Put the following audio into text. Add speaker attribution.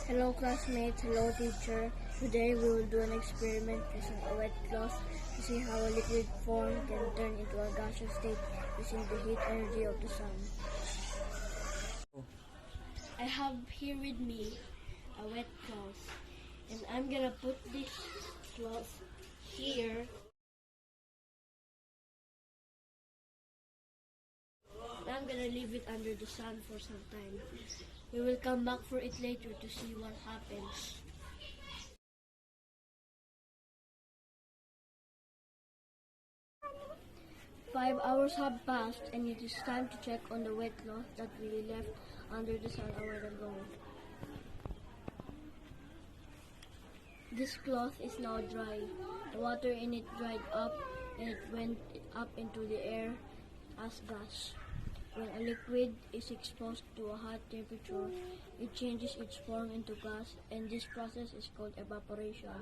Speaker 1: Hello classmates, hello teacher. Today we will do an experiment using a wet cloth to see how a liquid form can turn into a gaseous state using the heat energy of the sun. I have here with me a wet cloth, and I'm gonna put this cloth here. I'm gonna leave it under the sun for some time. We will come back for it later to see what happens. Five hours have passed and it is time to check on the wet cloth that we left under the sun a while ago. This cloth is now dry. The water in it dried up and it went up into the air as gas. When a liquid is exposed to a hot temperature, it changes its form into gas, and this process is called evaporation.